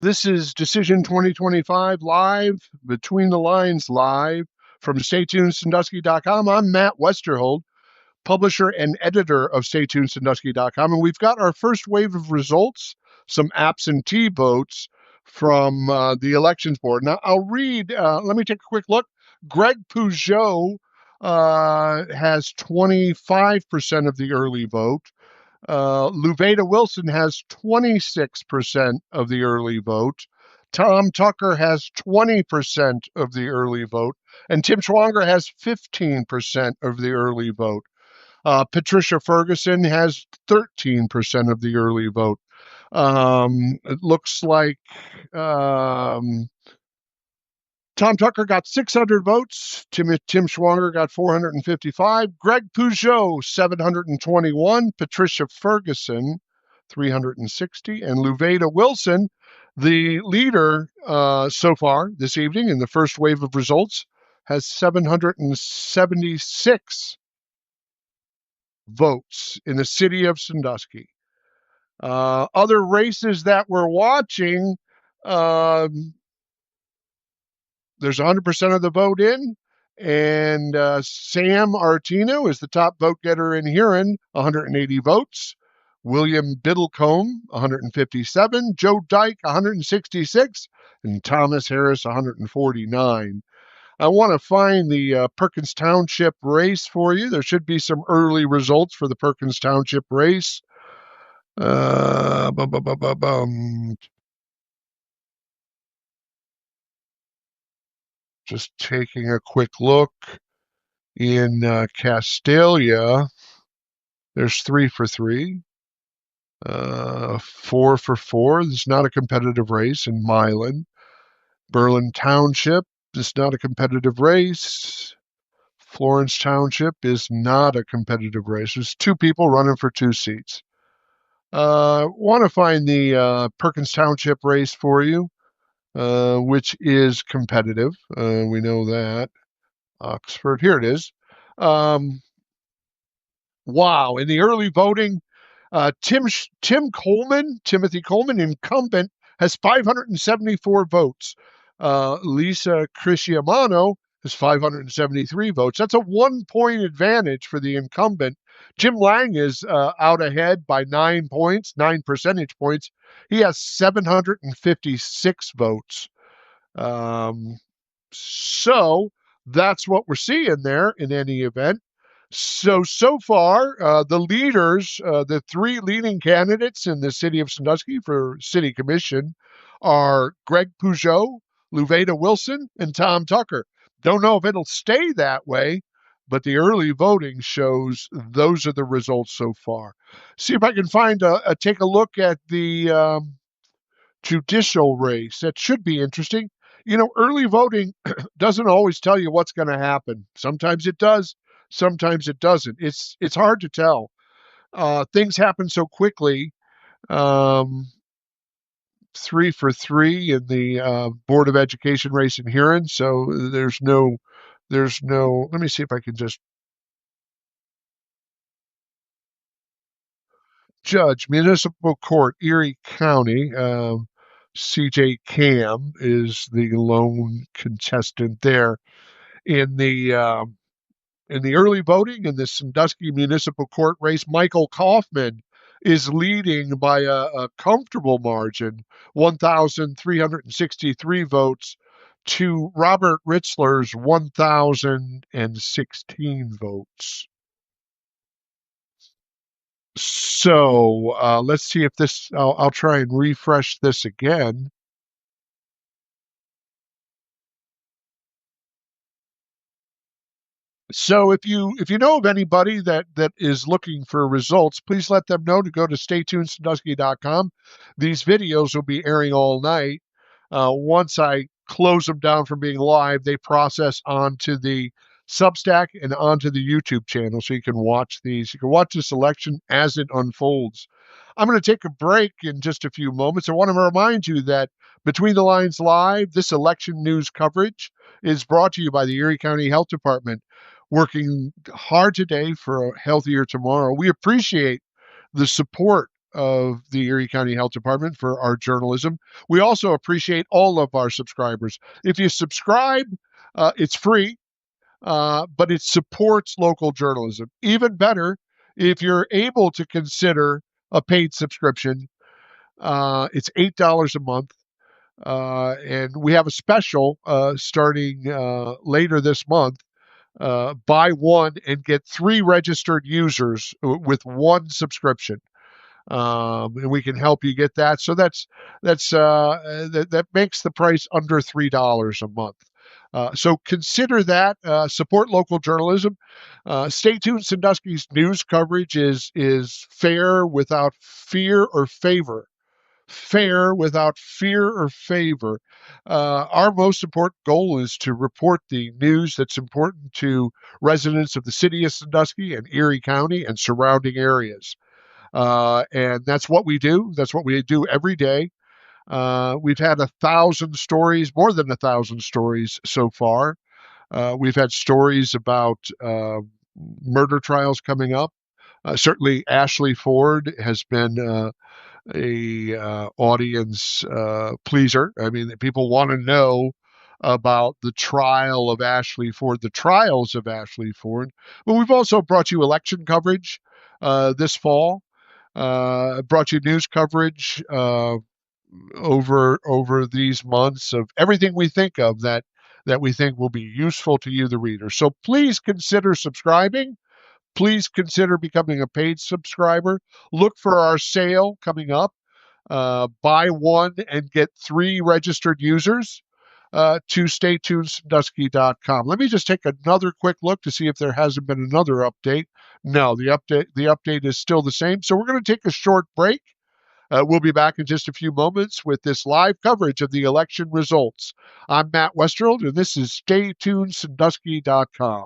This is Decision 2025 live, Between the Lines live from StayTunedSandusky.com. I'm Matt Westerhold, publisher and editor of StayTunedSandusky.com, and we've got our first wave of results, some absentee votes from the elections board. Now, I'll read, let me take a quick look. Greg Peugeot has 25% of the early vote. Luveda Wilson has 26% of the early vote. Tom Tucker has 20% of the early vote. And Tim Schwanger has 15% of the early vote. Patricia Ferguson has 13% of the early vote. It looks like Tom Tucker got 600 votes. Tim Schwanger got 455. Greg Peugeot, 721. Patricia Ferguson, 360. And Luveda Wilson, the leader so far this evening in the first wave of results, has 776 votes in the city of Sandusky. Other races that we're watching, there's 100% of the vote in, and Sam Artino is the top vote getter in Huron, 180 votes. William Biddlecombe, 157. Joe Dyke, 166. And Thomas Harris, 149. I want to find the Perkins Township race for you. There should be some early results for the Perkins Township race. Just taking a quick look. In Castalia, there's 3 for 3. 4 for 4. This is not a competitive race in Milan. Berlin Township is not a competitive race. Florence Township is not a competitive race. There's 2 people running for 2 seats. Want to find the Perkins Township race for you, which is competitive. We know that. Oxford, here it is. Wow, in the early voting, Timothy Coleman, incumbent, has 574 votes. Lisa Crisciamano has 573 votes. That's a 1-point advantage for the incumbent. Jim Lang is out ahead by 9 percentage points. He has 756 votes. So that's what we're seeing there in any event. So far, the leaders, the 3 leading candidates in the city of Sandusky for city commission are Greg Peugeot, Luveda Wilson, and Tom Tucker. Don't know if it'll stay that way, but the early voting shows those are the results so far. See if I can find take a look at the judicial race. That should be interesting. You know, early voting doesn't always tell you what's going to happen. Sometimes it does, sometimes it doesn't. It's hard to tell. Things happen so quickly. 3 for 3 in the Board of Education race in Huron. So there's no. Let me see if I can just. Judge, Municipal Court, Erie County. CJ Cam is the lone contestant there in the early voting in the Sandusky Municipal Court race. Michael Kaufman is leading by a comfortable margin, 1,363 votes to Robert Ritzler's 1,016 votes. So let's see if this, I'll try and refresh this again. So if you know of anybody that is looking for results, please let them know to go to StayTunedSandusky.com. These videos will be airing all night. Once I close them down from being live, they process onto the Substack and onto the YouTube channel, so you can watch these. You can watch this election as it unfolds. I'm going to take a break in just a few moments. I want to remind you that Between the Lines Live, this election news coverage is brought to you by the Erie County Health Department, working hard today for a healthier tomorrow. We appreciate the support of the Erie County Health Department for our journalism. We also appreciate all of our subscribers. If you subscribe, it's free, but it supports local journalism. Even better, if you're able to consider a paid subscription, it's $8 a month. And we have a special starting later this month. Buy one and get 3 registered users with one subscription. And we can help you get that. So that makes the price under $3 a month. So consider that. Support local journalism. Stay tuned. Sandusky's news coverage is fair without fear or favor. Fair without fear or favor. Our most important goal is to report the news that's important to residents of the city of Sandusky and Erie County and surrounding areas. And that's what we do. That's what we do every day. We've had 1,000 stories, more than 1,000 stories so far. We've had stories about murder trials coming up. Certainly, Ashley Ford has been a audience pleaser. I mean, people want to know about the trial of Ashley Ford, the trials of Ashley Ford. But we've also brought you election coverage this fall. Brought you news coverage over these months of everything we think of that we think will be useful to you, the reader. So please consider subscribing. Please consider becoming a paid subscriber. Look for our sale coming up. Buy one and get 3 registered users to staytuned.sandusky.com. Let me just take another quick look to see if there hasn't been another update. No, the update is still the same. So we're going to take a short break. We'll be back in just a few moments with this live coverage of the election results. I'm Matt Westerhold, and this is staytuned.sandusky.com.